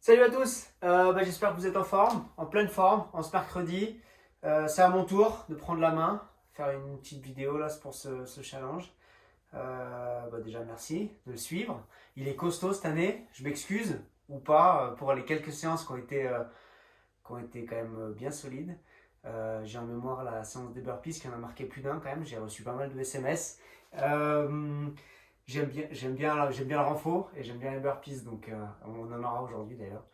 Salut à tous, j'espère que vous êtes en forme, en pleine forme, en ce mercredi. C'est à mon tour de prendre la main, faire une petite vidéo là pour ce challenge. Déjà merci de le suivre. Il est costaud cette année, je m'excuse ou pas pour les quelques séances qui ont été quand même bien solides. J'ai en mémoire la séance des burpees qui en a marqué plus d'un quand même, j'ai reçu pas mal de SMS. Euh, j'aime bien le renfort et j'aime bien les burpees, donc on en aura aujourd'hui d'ailleurs.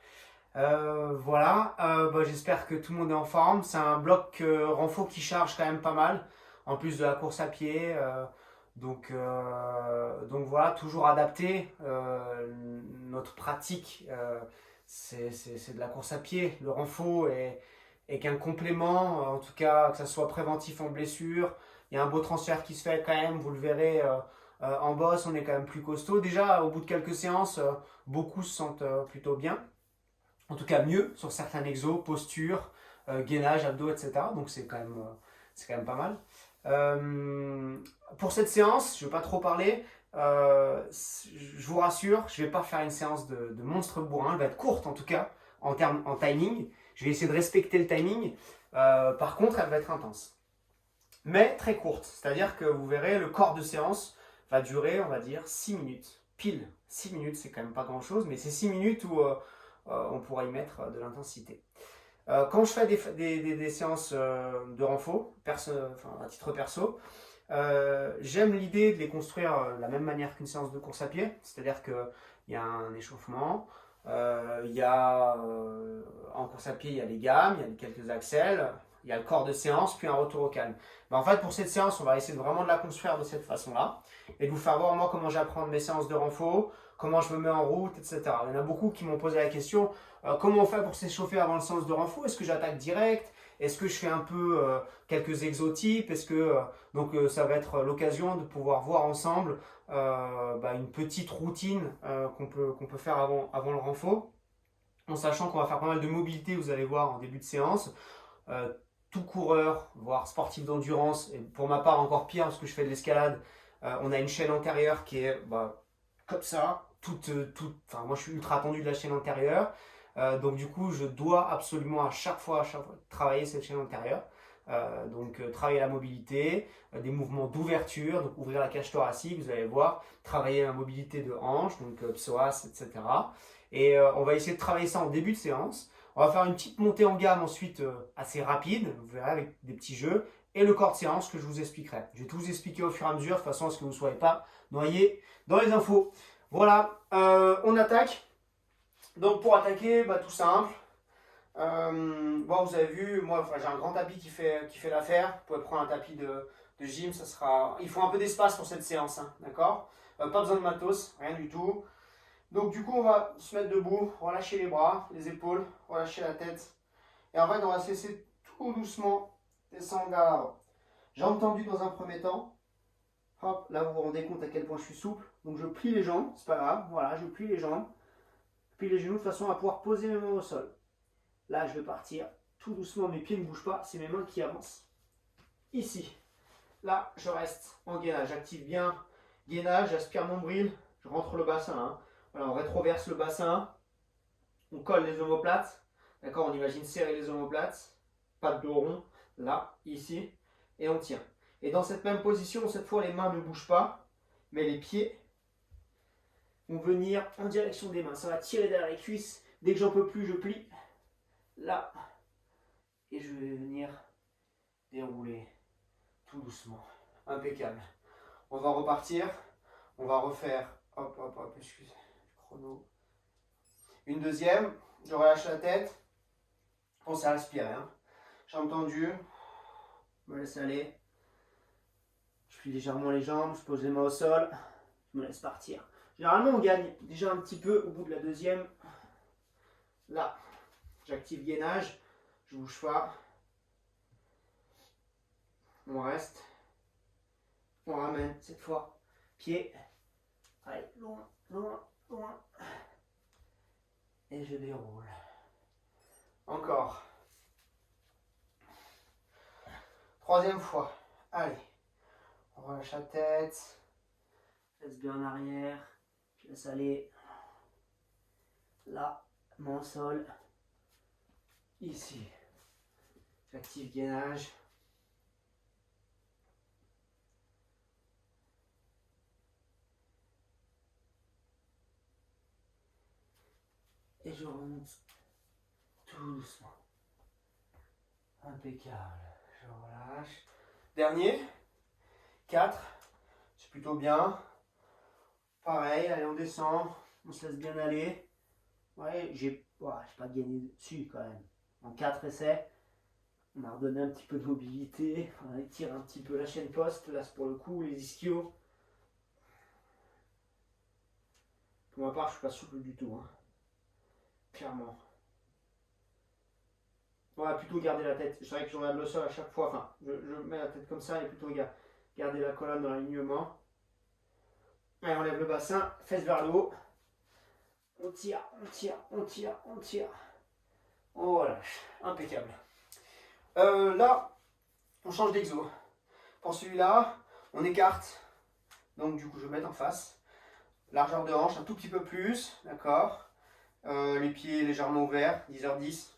J'espère que tout le monde est en forme. C'est un bloc renfort qui charge quand même pas mal, en plus de la course à pied. Donc voilà, toujours adapté. Notre pratique, c'est de la course à pied. Le renfort est qu'un complément, en tout cas que ça soit préventif en blessure. Il y a un beau transfert qui se fait quand même, vous le verrez. En boss, on est quand même plus costaud. Déjà, au bout de quelques séances, beaucoup se sentent plutôt bien, en tout cas mieux sur certains exos, posture, gainage, abdos, etc. Donc c'est quand même pas mal. Euh, pour cette séance, je ne vais pas trop parler. Je vous rassure, je ne vais pas faire une séance de monstre bourrin. Elle va être courte en tout cas en timing. Je vais essayer de respecter le timing. Par contre, elle va être intense. Mais très courte. C'est-à-dire que vous verrez, le corps de séance va durer, on va dire, 6 minutes. Pile. 6 minutes, c'est quand même pas grand-chose, mais c'est 6 minutes où on pourra y mettre de l'intensité. Quand je fais des séances de renfort, à titre perso, j'aime l'idée de les construire de la même manière qu'une séance de course à pied, c'est-à-dire qu'il y a un échauffement, en course à pied il y a les gammes, il y a quelques accels, il y a le corps de séance, puis un retour au calme. En fait, pour cette séance, on va essayer de vraiment de la construire de cette façon-là, et de vous faire voir moi comment j'apprends mes séances de renfort, comment je me mets en route, etc. Il y en a beaucoup qui m'ont posé la question, comment on fait pour s'échauffer avant le séance de renfort? Est-ce que j'attaque direct? Est-ce que je fais un peu quelques exotypes? Ça va être l'occasion de pouvoir voir ensemble une petite routine qu'on peut faire avant le renfort, en sachant qu'on va faire pas mal de mobilité, vous allez voir en début de séance. Euh, Tout coureur, voire sportif d'endurance, et pour ma part encore pire parce que je fais de l'escalade, on a une chaîne antérieure qui est comme ça, moi je suis ultra tendu de la chaîne antérieure. Donc du coup, je dois absolument à chaque fois travailler cette chaîne antérieure. Travailler la mobilité, des mouvements d'ouverture, donc ouvrir la cage thoracique, vous allez voir, travailler la mobilité de hanche, donc psoas, etc. Et on va essayer de travailler ça en début de séance. On va faire une petite montée en gamme ensuite assez rapide, vous verrez, avec des petits jeux, et le corps de séance que je vous expliquerai. Je vais tout vous expliquer au fur et à mesure, de façon à ce que vous ne soyez pas noyés dans les infos. Voilà, on attaque. Donc pour attaquer, tout simple. Vous avez vu, moi j'ai un grand tapis qui fait l'affaire. Vous pouvez prendre un tapis de gym, ça sera. Il faut un peu d'espace pour cette séance, hein, d'accord? Pas besoin de matos, rien du tout. Donc du coup on va se mettre debout, relâcher les bras, les épaules, relâcher la tête. Et en fait on va se laisser tout doucement descendre vers l'avant. Jambes tendues dans un premier temps. Hop, là vous vous rendez compte à quel point je suis souple. Donc je plie les jambes, c'est pas grave, voilà, je plie les jambes. Je plie les genoux de façon à pouvoir poser mes mains au sol. Là, je vais partir tout doucement, mes pieds ne bougent pas, c'est mes mains qui avancent. Ici, là, je reste en gainage, j'active bien gainage, j'aspire nombril, je rentre le bassin. Hein. Voilà, on rétroverse le bassin, on colle les omoplates, d'accord, on imagine serrer les omoplates, pas de dos rond, là, ici, et on tient. Et dans cette même position, cette fois, les mains ne bougent pas, mais les pieds vont venir en direction des mains. Ça va tirer derrière les cuisses. Dès que j'en peux plus, je plie. Là, et je vais venir dérouler tout doucement, impeccable. On va repartir, on va refaire, hop, excusez, chrono. Une deuxième, je relâche la tête, pensez à respirer, hein. Jambes tendues, je me laisse aller, je plie légèrement les jambes, je pose les mains au sol, je me laisse partir. Généralement on gagne déjà un petit peu au bout de la deuxième. Là, j'active gainage, je bouge pas. On reste. On ramène cette fois. Pied. Allez, loin, loin, loin. Et je déroule. Encore. Troisième fois. Allez. On relâche la tête. Je laisse bien en arrière. Je laisse aller. Là. Main au sol. Ici. J'active gainage. Et je remonte tout doucement. Impeccable. Je relâche. Dernier. 4. C'est plutôt bien. Pareil, allez, on descend. On se laisse bien aller. Ouais, j'ai pas gagné dessus quand même. En 4 essais, on a redonné un petit peu de mobilité. On étire un petit peu la chaîne poste. Là, c'est pour le coup, les ischios. Pour ma part, je suis pas souple du tout. Hein. Clairement. On va plutôt garder la tête. C'est vrai que je regarde le sol à chaque fois. Enfin, je mets la tête comme ça et plutôt garder la colonne dans l'alignement. Allez, on lève le bassin, fesses vers le haut. On tire, on tire, on tire, on tire. On relâche. Impeccable. Là, on change d'exo. Pour celui-là, on écarte. Donc du coup, je vais mettre en face. Largeur de hanche un tout petit peu plus. D'accord. Les pieds légèrement ouverts. 10h10.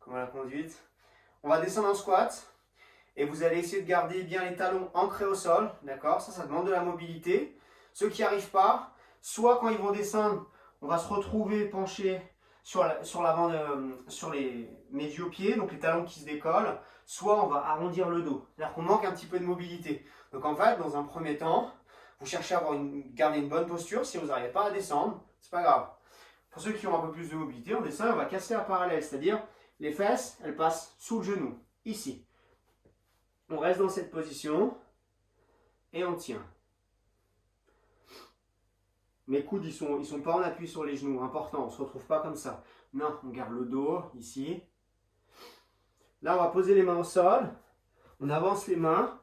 Comme à la conduite. On va descendre en squat. Et vous allez essayer de garder bien les talons ancrés au sol. D'accord. Ça demande de la mobilité. Ceux qui n'y arrivent pas, soit quand ils vont descendre, on va se retrouver penché sur les médio-pieds, donc les talons qui se décollent, soit on va arrondir le dos. C'est-à-dire qu'on manque un petit peu de mobilité. Donc en fait, dans un premier temps, vous cherchez à garder une bonne posture. Si vous n'arrivez pas à descendre, c'est pas grave. Pour ceux qui ont un peu plus de mobilité, on descend et on va casser la parallèle, c'est-à-dire les fesses, elles passent sous le genou, ici. On reste dans cette position et on tient. Mes coudes, ils sont pas en appui sur les genoux, important, on ne se retrouve pas comme ça. Non, on garde le dos, ici. Là, on va poser les mains au sol, on avance les mains,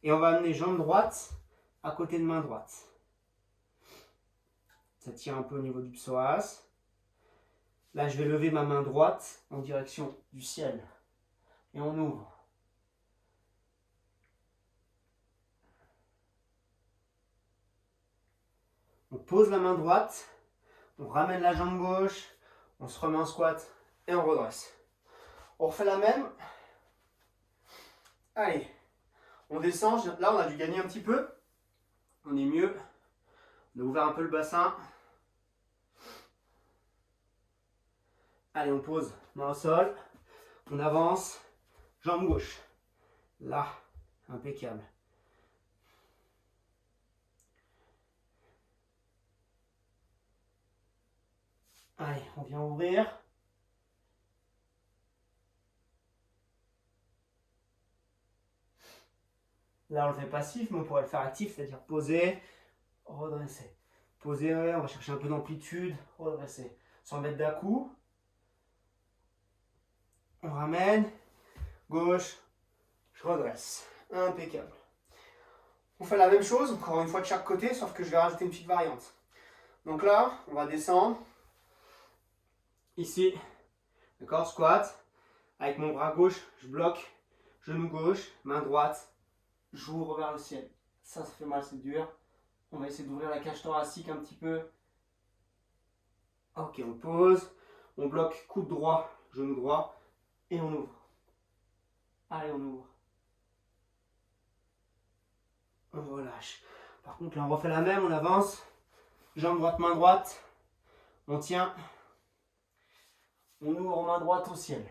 et on va amener jambe droite à côté de main droite. Ça tire un peu au niveau du psoas. Là, je vais lever ma main droite en direction du ciel, et on ouvre. On pose la main droite, on ramène la jambe gauche, on se remet en squat et on redresse. On refait la même. Allez, on descend. Là, on a dû gagner un petit peu. On est mieux. On a ouvert un peu le bassin. Allez, on pose, main au sol. On avance, jambe gauche. Là, impeccable. Allez, on vient ouvrir. Là, on le fait passif, mais on pourrait le faire actif, c'est-à-dire poser, redresser. Poser, on va chercher un peu d'amplitude, redresser. Sans mettre d'à-coup. On ramène, gauche, je redresse. Impeccable. On fait la même chose, encore une fois de chaque côté, sauf que je vais rajouter une petite variante. Donc là, on va descendre. Ici, d'accord, squat. Avec mon bras gauche, je bloque. Genou gauche, main droite, j'ouvre vers le ciel. Ça fait mal, c'est dur. On va essayer d'ouvrir la cage thoracique un petit peu. Ok, on pose. On bloque coude droit, genou droit. Et on ouvre. Allez, on ouvre. On relâche. Par contre, là, on refait la même, on avance. Jambe droite, main droite. On tient. On ouvre main droite au ciel.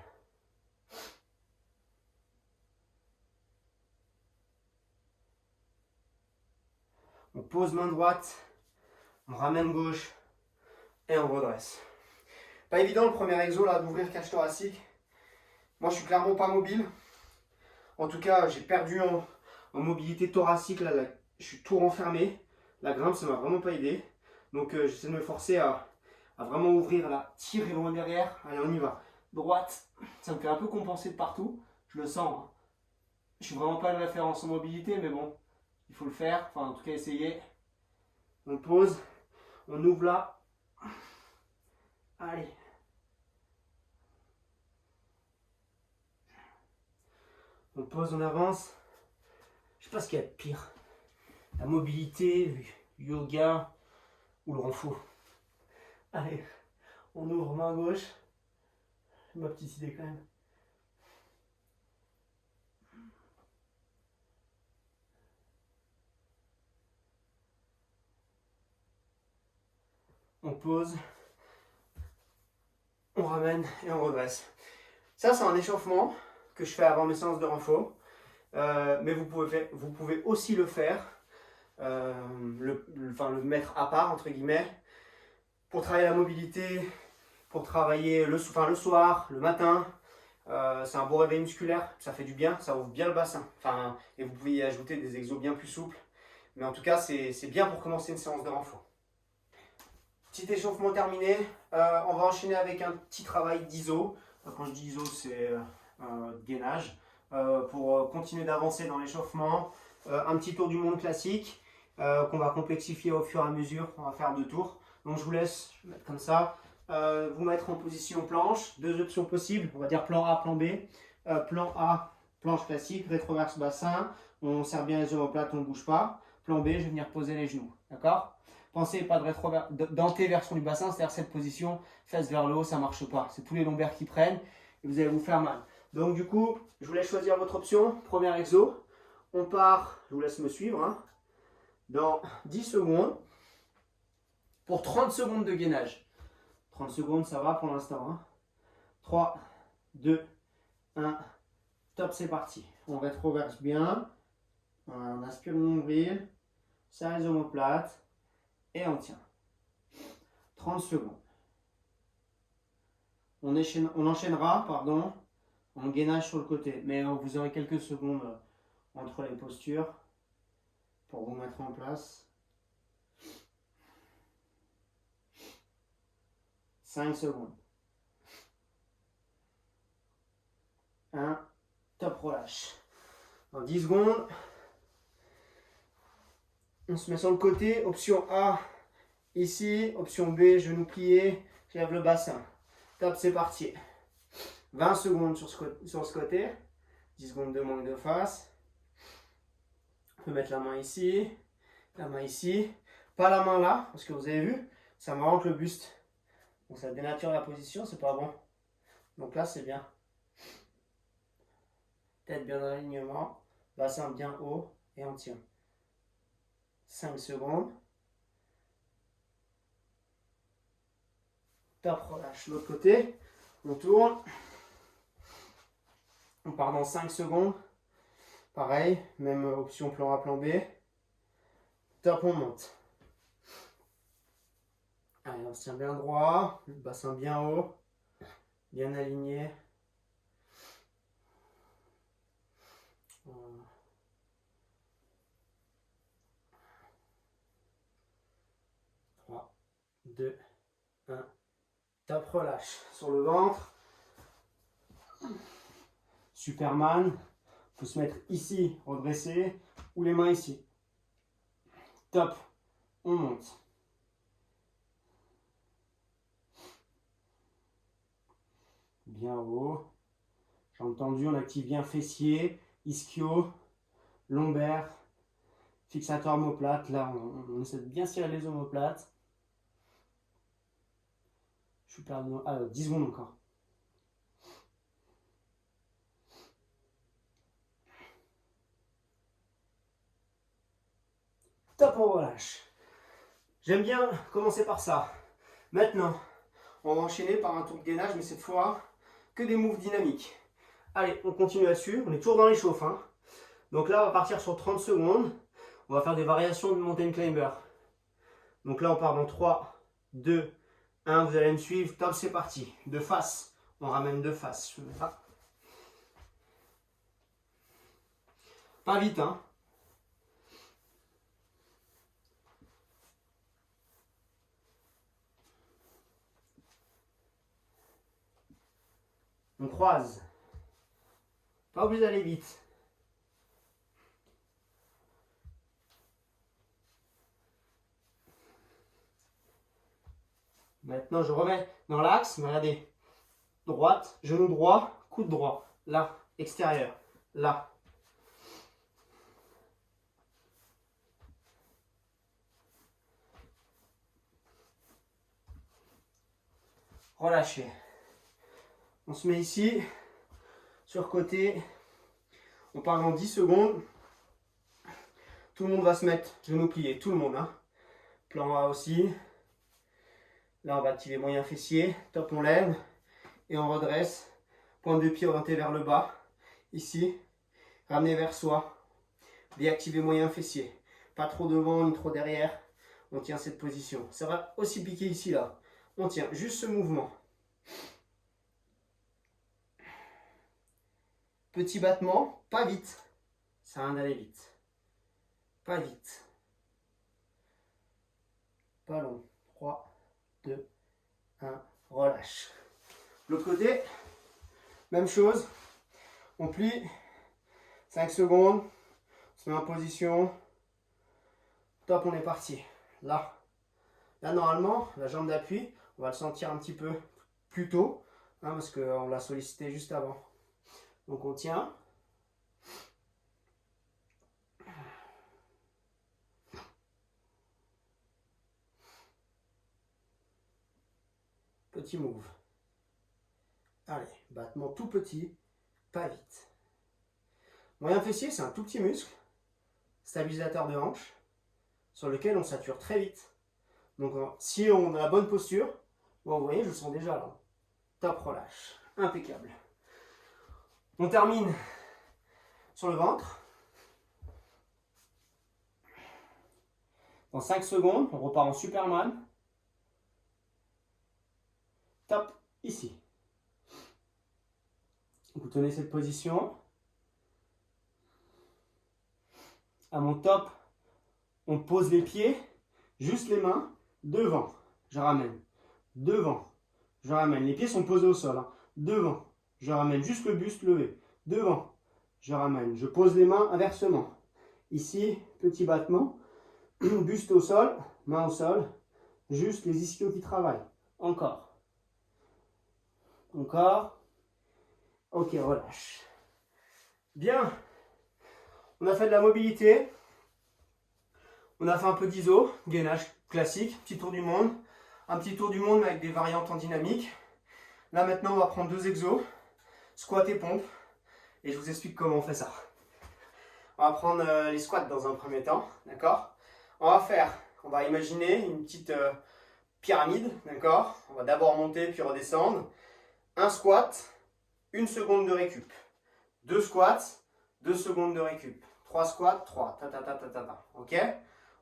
On pose main droite. On ramène gauche. Et on redresse. Pas évident le premier exo là d'ouvrir cage thoracique. Moi, je suis clairement pas mobile. En tout cas, j'ai perdu en mobilité thoracique. Là, je suis tout renfermé. La grimpe, ça m'a vraiment pas aidé. Donc, j'essaie de me forcer à vraiment ouvrir là. Tirer loin derrière. Allez, on y va. Droite. Ça me fait un peu compenser de partout. Je le sens. Hein. Je suis vraiment pas une référence en mobilité, mais bon, il faut le faire. Enfin, en tout cas, essayer. On pose. On ouvre là. Allez. On pose, on avance. Je sais pas ce qu'il y a de pire. La mobilité, le yoga ou le renfort. Allez, On ouvre main gauche. Ma petite idée quand même. On pose. On ramène et on redresse. Ça, c'est un échauffement que je fais avant mes séances de renfort. Mais vous pouvez aussi le faire, le mettre à part, entre guillemets, pour travailler la mobilité, pour travailler le soir, le matin. C'est un beau réveil musculaire, ça fait du bien, ça ouvre bien le bassin. Et vous pouvez y ajouter des exos bien plus souples. Mais en tout cas, c'est bien pour commencer une séance de renfort. Petit échauffement terminé. On va enchaîner avec un petit travail d'iso. Quand je dis iso, c'est gainage. Pour continuer d'avancer dans l'échauffement. Un petit tour du monde classique qu'on va complexifier au fur et à mesure. On va faire 2 tours. Donc je vous laisse mettre comme ça. Vous mettre en position planche. 2 options possibles. On va dire plan A, plan B. Plan A, planche classique, rétroverse bassin. On serre bien les omoplates, on ne bouge pas. Plan B, je vais venir poser les genoux. D'accord ? Pensez pas d'antéversion du bassin, c'est-à-dire cette position, face vers le haut, ça ne marche pas. C'est tous les lombaires qui prennent et vous allez vous faire mal. Donc du coup, je vous laisse choisir votre option. Premier exo, on part, je vous laisse me suivre, hein, dans 10 secondes pour 30 secondes de gainage. 30 secondes, ça va pour l'instant. Hein. 3, 2, 1, top, c'est parti. On rétroverse bien. On aspire le nombril, serre les omoplates. Et on tient. 30 secondes. On enchaînera, en gainage sur le côté. Mais vous aurez quelques secondes entre les postures pour vous mettre en place. 5 secondes. 1. Top, relâche. Dans 10 secondes. On se met sur le côté. Option A, ici. Option B, genou plié. Je lève le bassin. Top, c'est parti. 20 secondes sur ce côté. 10 secondes de manque de face. On peut mettre la main ici. La main ici. Pas la main là, parce que vous avez vu, ça me rentre le buste. Donc ça dénature la position, c'est pas bon. Donc là, c'est bien. Tête bien dans l'alignement. Bassin bien haut. Et on tient. 5 secondes. Top, relâche. L'autre côté. On tourne. On part dans 5 secondes. Pareil, même option plan A, plan B. Top, on monte. Allez, on se tient bien droit. Le bassin bien haut. Bien aligné. 3, 2, 1. Top, relâche. Sur le ventre. Superman. Il faut se mettre ici, redressé, ou les mains ici. Top. On monte. Bien haut. J'ai entendu, on active bien fessier, ischio, lombaire, fixateur omoplate. Là, on essaie de bien serrer les omoplates. Je suis perdu. 10 secondes encore. Top, on relâche. J'aime bien commencer par ça. Maintenant, on va enchaîner par un tour de gainage, mais cette fois, que des moves dynamiques. Allez, on continue là-dessus. On est toujours dans les chauffes. Hein. Donc là, on va partir sur 30 secondes. On va faire des variations de mountain climber. Donc là, on part dans 3, 2, 1. Vous allez me suivre. Top, c'est parti. De face. On ramène de face. Je mets ça. Pas vite, hein. On croise. Pas obligé d'aller vite. Maintenant, je remets dans l'axe. Regardez. Droite, genou droit, coude droit. Là, extérieur. Là. relâchez. On se met ici, sur côté. On part dans 10 secondes. Tout le monde va se mettre genoux pliés, tout le monde. Hein. Plan A aussi. Là, on va activer moyen fessier. Top, on lève et on redresse. Pointe de pied orientée vers le bas. Ici, ramener vers soi. Déactiver moyen fessier. Pas trop devant ni trop derrière. On tient cette position. Ça va aussi piquer ici, là. On tient juste ce mouvement. Petit battement, pas vite. Ça a rien d'aller vite. Pas vite. Pas long. 3, 2, 1. Relâche. L'autre côté, même chose. On plie. 5 secondes. On se met en position. Top, on est parti. Là. Là, normalement, la jambe d'appui, on va le sentir un petit peu plus tôt. Hein, parce qu'on l'a sollicité juste avant. Donc, on tient. Petit move. Allez, battement tout petit, pas vite. Moyen fessier, c'est un tout petit muscle, stabilisateur de hanche, sur lequel on sature très vite. Donc si on a la bonne posture, bon, vous voyez, je le sens déjà là. Top, relâche. Impeccable. On termine sur le ventre. Dans 5 secondes, on repart en Superman. Top, ici. Vous tenez cette position. À mon top, on pose les pieds, juste les mains, devant. Je ramène. Devant. Je ramène. Les pieds sont posés au sol. Hein. Devant. Je ramène juste le buste levé. Devant. Je ramène. Je pose les mains inversement. Ici, petit battement. Buste au sol, main au sol. Juste les ischios qui travaillent. Encore. Encore. Ok, relâche. Bien. On a fait de la mobilité. On a fait un peu d'iso, gainage classique, petit tour du monde. Un petit tour du monde mais avec des variantes en dynamique. Là maintenant on va prendre 2 exos, squat et pompe. Et je vous explique comment on fait ça. On va prendre les squats dans un premier temps, d'accord? On va imaginer une petite pyramide, d'accord? On va d'abord monter puis redescendre. Un squat, 1 seconde de récup. 2 squats, 2 secondes de récup. 3 squats, 3. Ok?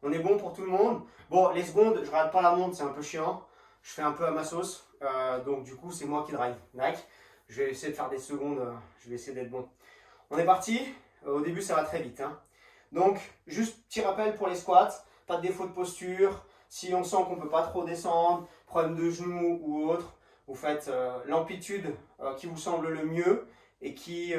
On est bon pour tout le monde. Bon, les secondes, je ne regarde pas la montre, c'est un peu chiant. Je fais un peu à ma sauce. Donc du coup, c'est moi qui drive. D'accord? Je vais essayer de faire des secondes. Je vais essayer d'être bon. On est parti. Au début, ça va très vite. Hein. Donc, juste petit rappel pour les squats. Pas de défaut de posture. Si on sent qu'on ne peut pas trop descendre, problème de genou ou autre, vous faites l'amplitude qui vous semble le mieux et qui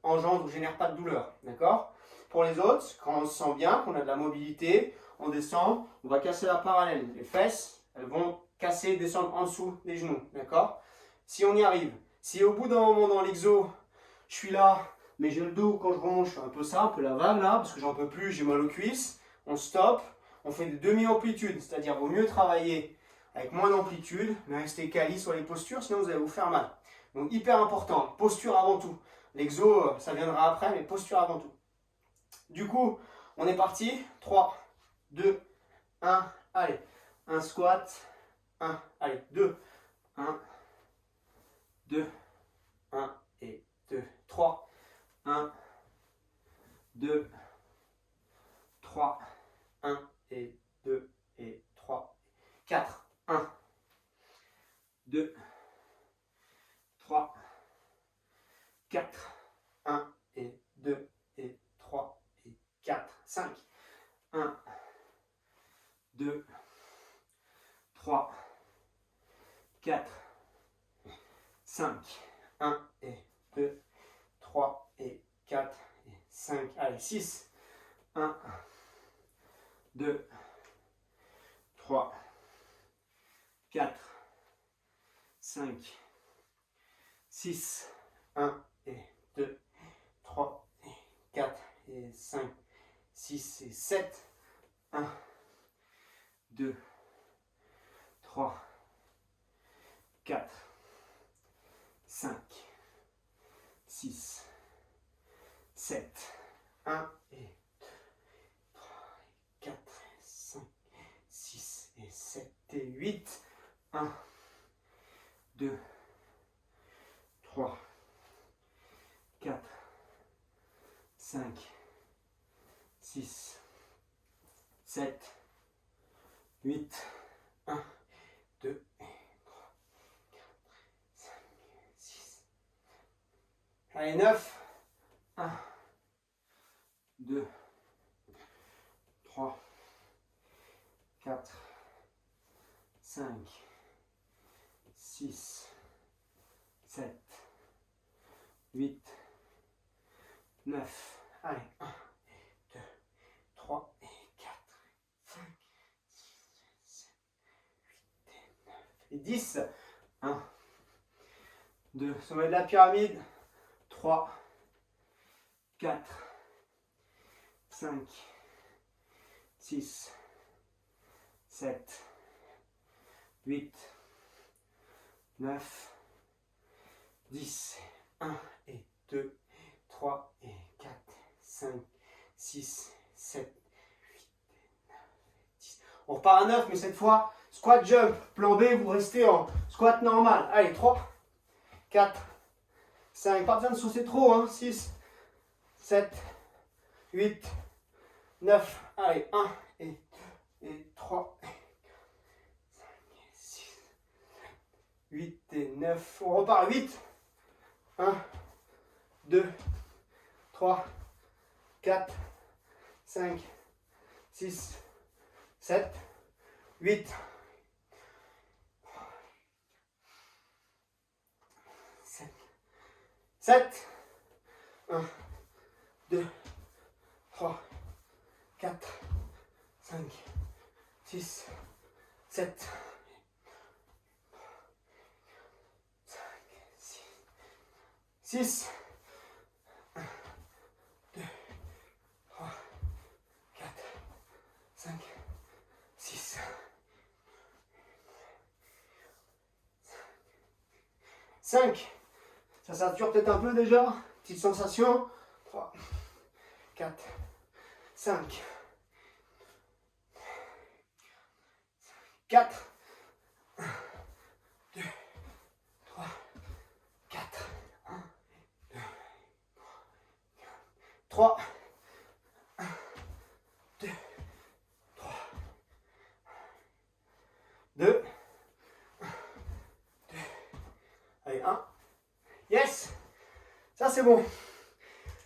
engendre ou génère pas de douleur. D'accord? Pour les autres, quand on se sent bien, qu'on a de la mobilité, on descend, on va casser la parallèle. Les fesses, elles vont casser, descendre en dessous des genoux. D'accord? Si on y arrive, si au bout d'un moment dans l'exo, je suis là, mais j'ai le dos quand je remonte, je fais un peu ça, un peu la vague là, parce que j'en peux plus, j'ai mal aux cuisses, on stoppe, on fait des demi-amplitudes, c'est-à-dire vaut mieux travailler avec moins d'amplitude, mais rester quali sur les postures, sinon vous allez vous faire mal. Donc hyper important, posture avant tout. L'exo, ça viendra après, mais posture avant tout. Du coup, on est parti. 3, 2, 1. Allez, un squat. 1. Allez, 2. 1, 2, 1 et 2. 3. 1, 2, 3. 1 et 2 et 3. 4. 1, 2, 3, 4. 1 et 2 et 3 et 4. 5. 1, 2, 3, 4, 5. 1 et 2, 3 et 4 et 5. Allez, 6. 1, 2, 3, 4, 5, 6. 1 et 2, 3 et 4 et 5, 6 et 7. 1, 2, 3, 4, 5, 6, 7, 1 et 3, 4, 5, 6 et 7 et 8, 1, 2, 3, 4, 5, 6, 7, 8, 1, 2, 3, 4, 5, 6. Allez, 9, 1, 2, 3, 4, 5, 6, 7, 8, 9. Allez, 1, 2, 3 et 4, 5, 6, 7, 8 et 9 et 10. 1, 2, sommet de la pyramide. 3, 4, 5, 6, 7, 8, 9, 10. 1 et 2, 3 et 4, 5, 6, 7, 8, 9, 10. On repart à 9, mais cette fois, squat jump. Plan B, vous restez en squat normal. Allez, 3, 4, 5. Pas besoin de saucer trop, hein. 6, 7, 8, 9. Allez, 1 et 2 et 3, 5 et 6, 8 et 9. On repart à 8. 1, 2, 3, 4, 5, 6, 7, 8, 7, 1, 2, 3, 4, 5, 6, 7, 6, 1, 2, 3, 4, 5, 6, 5. Ça sature peut-être un peu déjà. Petite sensation. 3, 4, 5, 4, 1, 2, 3, 4, 1, 2, 3, 1, 2, 3, 2, 1, 2, allez, 1. Yes! Ça c'est bon.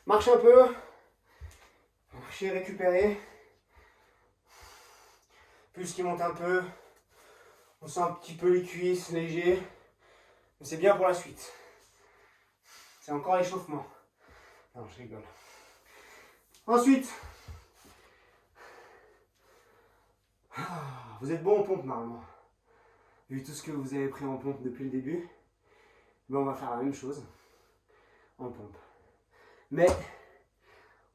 Marche un peu. Marchez, récupérez. Plus qui monte un peu. On sent un petit peu les cuisses, léger. Mais c'est bien pour la suite. C'est encore l'échauffement. Non, je rigole. Ensuite. Vous êtes bon en pompe normalement. Vu tout ce que vous avez pris en pompe depuis le début. Ben, on va faire la même chose en pompe. Mais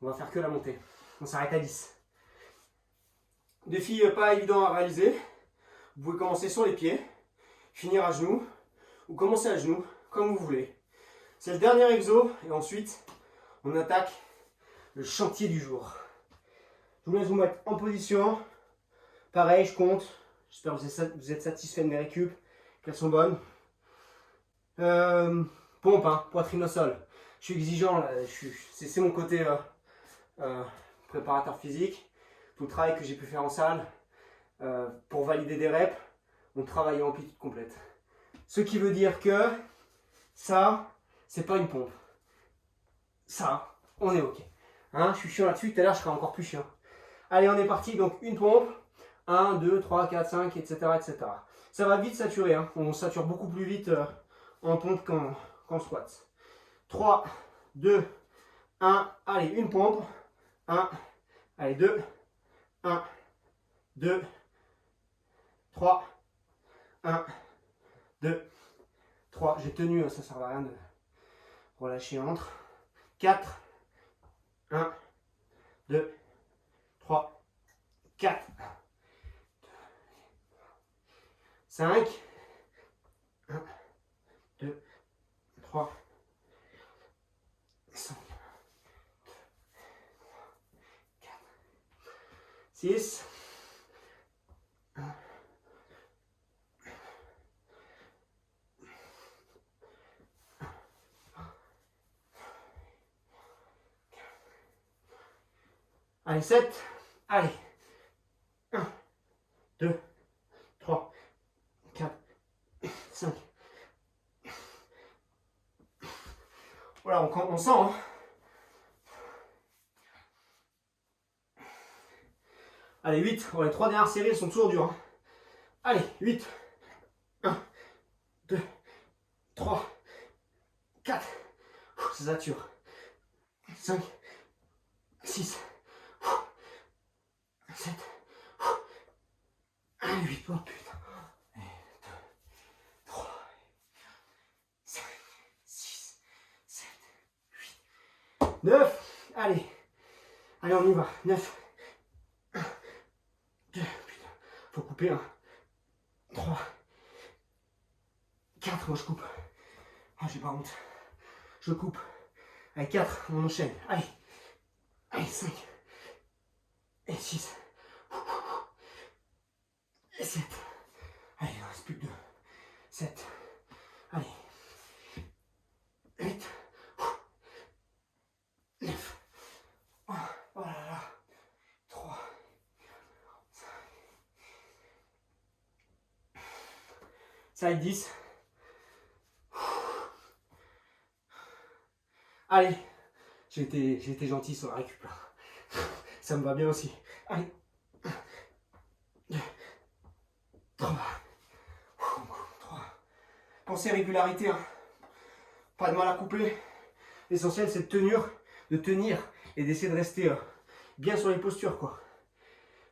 on va faire que la montée. On s'arrête à 10. Défi pas évident à réaliser. Vous pouvez commencer sur les pieds, finir à genoux, ou commencer à genoux, comme vous voulez. C'est le dernier exo, et ensuite, on attaque le chantier du jour. Je vous laisse vous mettre en position. Pareil, je compte. J'espère que vous êtes satisfait de mes récup, qu'elles sont bonnes. Pompe, hein, poitrine au sol. Je suis exigeant, là. C'est mon côté préparateur physique. Tout le travail que j'ai pu faire en salle pour valider des reps, on travaille en amplitude complète. Ce qui veut dire que ça, c'est pas une pompe. Ça, on est ok. Hein, je suis chiant là-dessus, tout à l'heure je serai encore plus chiant. Allez, on est parti, donc une pompe. 1, 2, 3, 4, 5, etc. etc. Ça va vite saturer, hein. On sature beaucoup plus vite en pompe qu'en squat. 3, 2, 1, allez, une pompe. 1, allez, 2, 1, 2, 3, 1, 2, 3. J'ai tenu, ça ne sert à rien de relâcher entre. 4, 1, 2, 3, 4, 5, 1, 3, 5, 4, 6, 1, 1, allez, 7, allez, 1, 2, 3, 4, 5. Voilà, on sent, hein. Allez, 8. Bon, les 3 dernières séries, elles sont toujours dures, hein. Allez, 8. 1, 2, 3, 4. Ça sature. 5, 6, 7, 8. Oh putain. 1, 2, 3, 5, 6, 7, 8, 9. Allez. Allez, on y va. 9. 1, 2. Putain. Faut couper. 1, 3, 4. Moi, je coupe. Ah, j'ai pas honte. Je coupe. Allez, 4. On enchaîne. Allez. Allez, 5. Et 6. Et 7. Allez, il ne reste plus que 2. 7. Allez. 8. 9. Oh là là. 3. 5. Ça va être 10. Allez. J'ai été gentil sur la récup là. Ça me va bien aussi. Allez. 1, 2, 3. 3. Pensez régularité. Hein. Pas de mal à couper. L'essentiel c'est de tenir et d'essayer de rester bien sur les postures, quoi.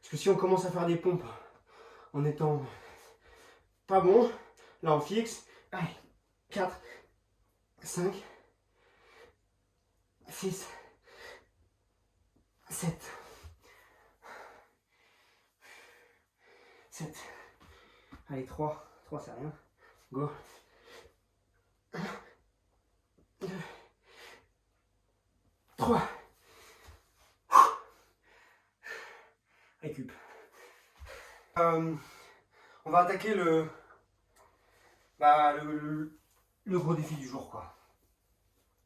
Parce que si on commence à faire des pompes en étant pas bon, là on fixe. Allez. 4, 5, 6, 7. 7. Allez, 3. 3, c'est rien. Go. 1, 2, 3. Récup. On va attaquer le gros défi du jour, quoi.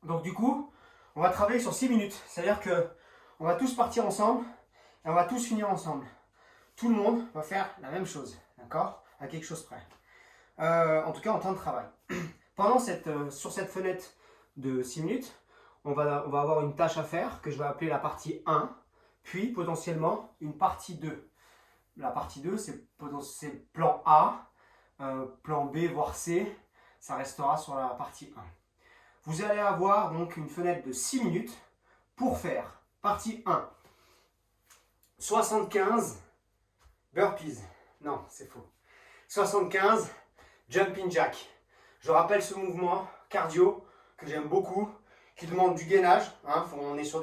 Donc du coup, on va travailler sur 6 minutes. C'est-à-dire que on va tous partir ensemble et on va tous finir ensemble. Tout le monde va faire la même chose, d'accord? À quelque chose près. En tout cas, en temps de travail. Pendant sur cette fenêtre de 6 minutes, on va avoir une tâche à faire que je vais appeler la partie 1, puis potentiellement une partie 2. La partie 2, c'est plan A, plan B, voire C. Ça restera sur la partie 1. Vous allez avoir donc une fenêtre de 6 minutes pour faire partie 1. 75 burpees. Non, c'est faux. 75 jumping jack. Je rappelle ce mouvement cardio que j'aime beaucoup, qui demande du gainage. Hein, on est sur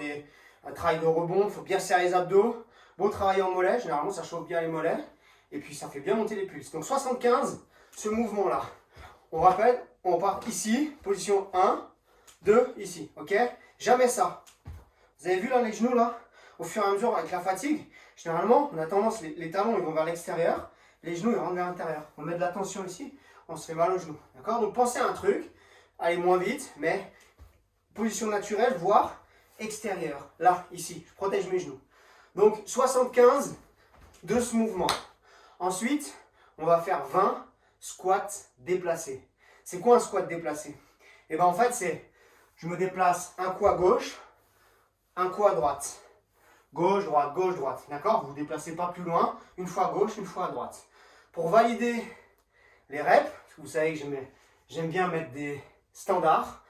un travail de rebond, il faut bien serrer les abdos. Beau travail en mollet, généralement ça chauffe bien les mollets. Et puis ça fait bien monter les pulses. Donc 75, ce mouvement-là. On rappelle, on part ici, position 1, 2, ici. Ok? Jamais ça. Vous avez vu là les genoux là? Au fur et à mesure avec la fatigue, généralement on a tendance, les talons ils vont vers l'extérieur, les genoux ils rentrent vers l'intérieur. On met de la tension ici, on se fait mal aux genoux. D'accord? Donc pensez à un truc, allez moins vite, mais position naturelle, voire extérieure. Là, ici, je protège mes genoux. Donc 75 de ce mouvement. Ensuite, on va faire 20 squats déplacés. C'est quoi un squat déplacé? Et bien en fait, c'est je me déplace un coup à gauche, un coup à droite. Gauche, droite. D'accord? Vous ne vous déplacez pas plus loin. Une fois à gauche, une fois à droite. Pour valider les reps, parce que vous savez que j'aime bien mettre des standards,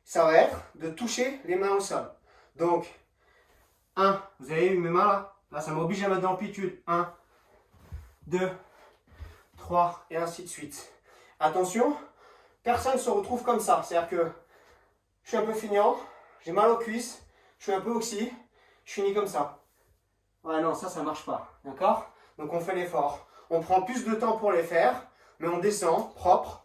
ça va être de toucher les mains au sol. Donc, 1, vous avez vu mes mains là? Là, ça m'oblige à mettre d'amplitude. 1, 2, 3, et ainsi de suite. Attention, personne ne se retrouve comme ça. C'est-à-dire que je suis un peu feignant, j'ai mal aux cuisses, je suis un peu oxy, je finis comme ça. Ouais, non, ça ne marche pas. D'accord? Donc on fait l'effort. On prend plus de temps pour les faire, mais on descend propre.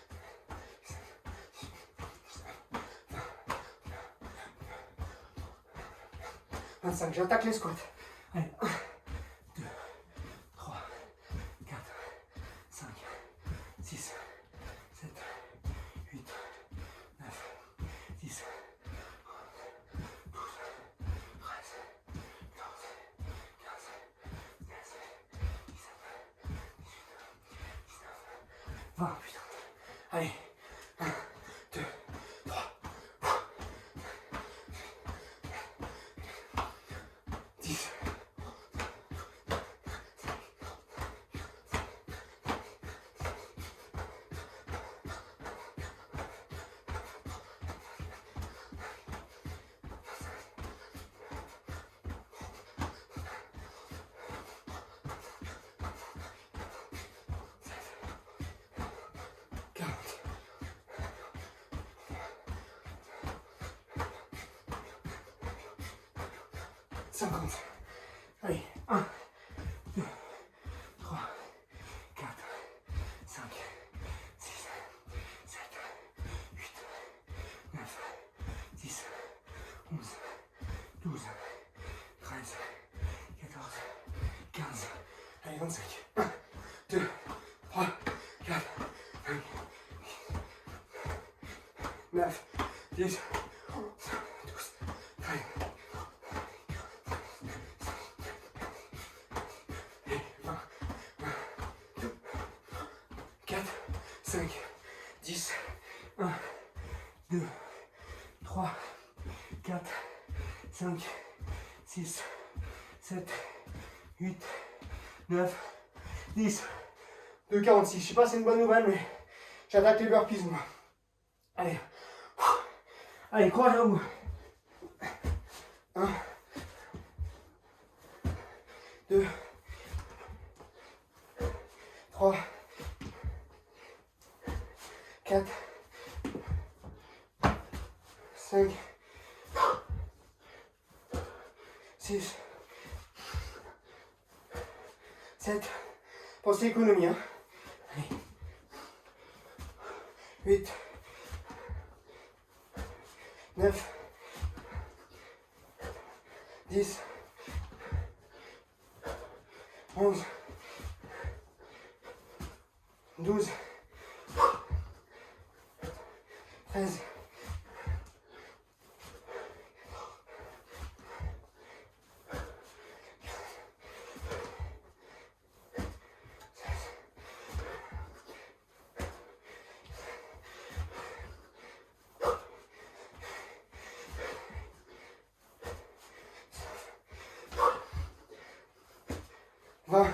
25. J'attaque les squats. Allez, 1, 2, 3, 4, 5, 6, 7, 8, 9, 10, 12, 13, 14, 15, 16, 17, 18, 19, 20. Putain. Allez, 1, 2, 3, 10. Allez, 1, 2, 3, 4, 5, 6, 7, 8, 9, 10, 11, 12, 13, 14, 15. Allez, 25. 1, 2, 3, 4, 5, 9, 10, 12, 13. 5, 10, 1, 2, 3, 4, 5, 6, 7, 8, 9, 10, 2, 46. Je sais pas si c'est une bonne nouvelle, mais j'attaque les burpees, moi. Allez. Allez, courage à vous. 1, 2, 3, 4, 5, 6, 7. Pensez économie, hein. Allez. 8, 9, 10, 11, 12, 13, 20,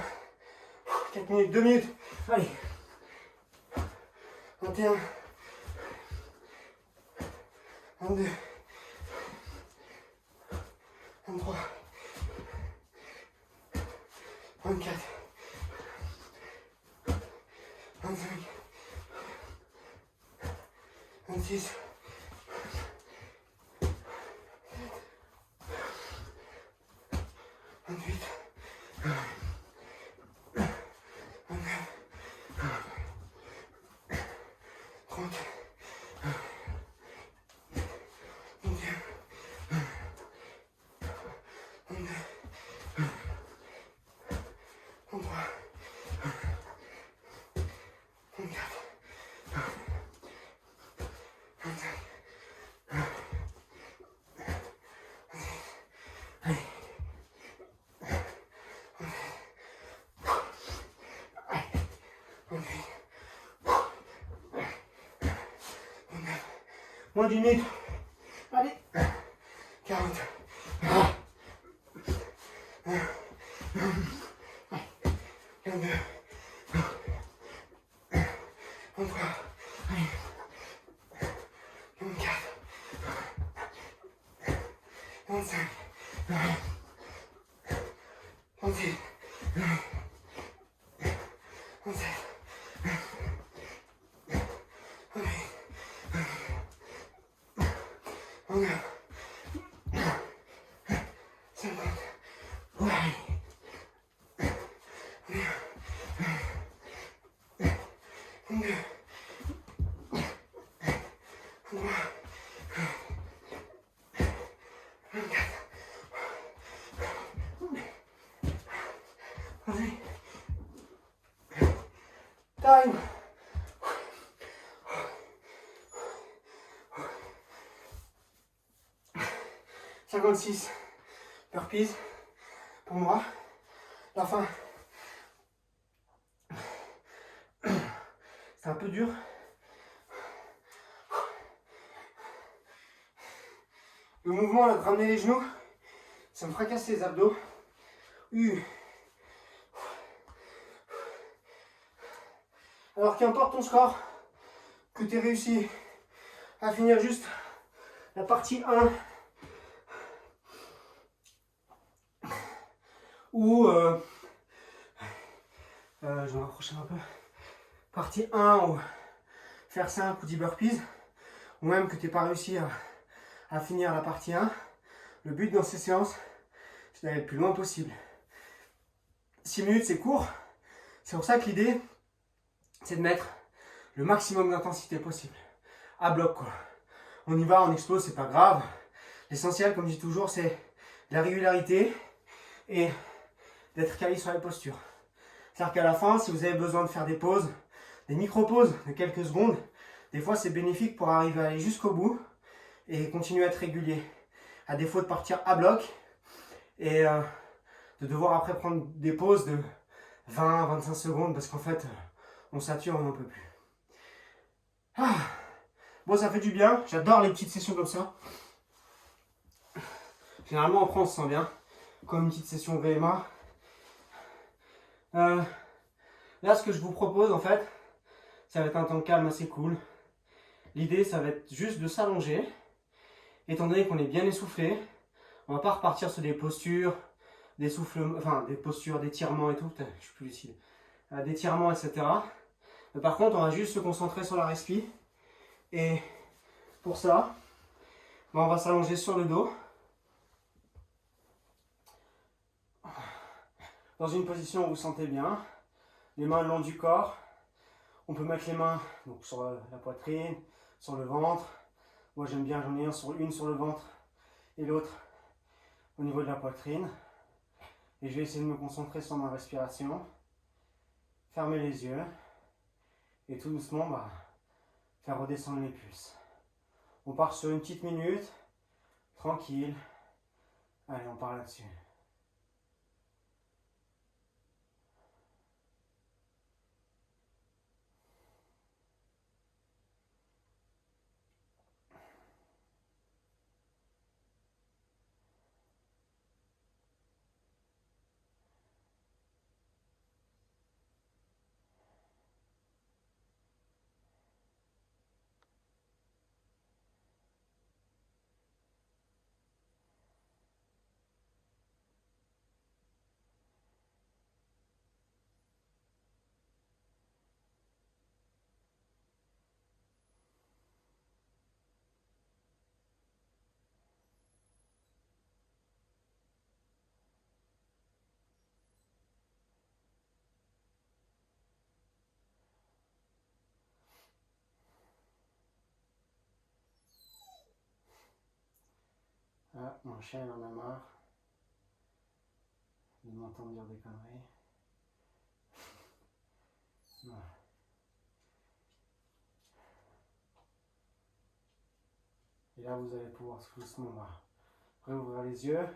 4 minutes, 2 minutes, allez, 21, 22, 23, 24, 25, 26, 28, 30, 29, moins d'une minute. Allez. 40. 42. 23. Allez. 24. 25. 26. 27. 24, Time. 56 burpees pour moi. La fin. C'est un peu dur. Le mouvement là, de ramener les genoux, ça me fracasse les abdos. Alors qu'importe ton score, que tu aies réussi à finir juste la partie 1 ou je vais me rapprocher un peu, partie 1 ou faire 5 ou 10 burpees, ou même que tu n'aies pas réussi à finir la partie 1, le but dans ces séances, c'est d'aller le plus loin possible. 6 minutes c'est court, c'est pour ça que l'idée c'est de mettre le maximum d'intensité possible, à bloc quoi. On y va, on explose, c'est pas grave. L'essentiel, comme je dis toujours, c'est la régularité et d'être calé sur les postures. C'est-à-dire qu'à la fin, si vous avez besoin de faire des pauses, des micro-pauses de quelques secondes, des fois c'est bénéfique pour arriver à aller jusqu'au bout et continuer à être régulier. À défaut de partir à bloc et de devoir après prendre des pauses de 20-25 secondes parce qu'en fait, on sature, on n'en peut plus. Bon, ça fait du bien. J'adore les petites sessions comme ça. Généralement, après, on se sent bien. Comme une petite session VMA. Là, ce que je vous propose, en fait, ça va être un temps calme assez cool. L'idée, ça va être juste de s'allonger. Étant donné qu'on est bien essoufflé, on va pas repartir sur des postures, des postures d'étirement et tout. Putain, je suis plus lucide. D'étirement, etc. Mais par contre, on va juste se concentrer sur la respi. Et pour ça, on va s'allonger sur le dos. Dans une position où vous vous sentez bien. Les mains le long du corps. On peut mettre les mains donc, sur la poitrine, sur le ventre. Moi j'aime bien, j'en ai une sur le ventre et l'autre au niveau de la poitrine. Et je vais essayer de me concentrer sur ma respiration. Fermer les yeux. Et tout doucement, faire redescendre les pulses. On part sur une petite minute, tranquille. Allez, on part là-dessus. Ah, mon chien il en a marre. Il m'entend dire des conneries. Voilà. Et là vous allez pouvoir doucement réouvrir les yeux.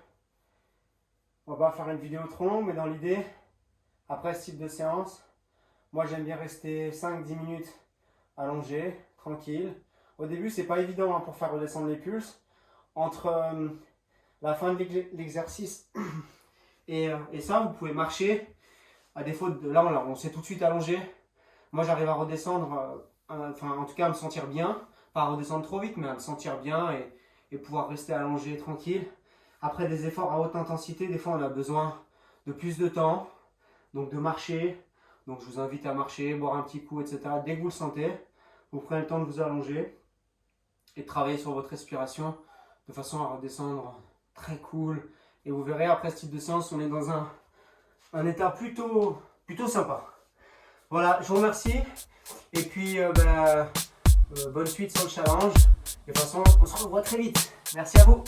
On va pas faire une vidéo trop longue, mais dans l'idée, après ce type de séance, moi j'aime bien rester 5-10 minutes allongé, tranquille. Au début c'est pas évident pour faire redescendre les pulses. Entre la fin de l'exercice et ça, vous pouvez marcher. À défaut de là, on s'est tout de suite allongé. Moi, j'arrive à redescendre, en tout cas à me sentir bien. Pas à redescendre trop vite, mais à me sentir bien et pouvoir rester allongé tranquille. Après des efforts à haute intensité, des fois on a besoin de plus de temps, donc de marcher. Donc je vous invite à marcher, boire un petit coup, etc. Dès que vous le sentez, vous prenez le temps de vous allonger et de travailler sur votre respiration de façon à redescendre très cool. Et vous verrez, après ce type de séance, on est dans un état plutôt sympa. Voilà, je vous remercie. Et puis, bonne suite sur le challenge. Et de toute façon, on se revoit très vite. Merci à vous.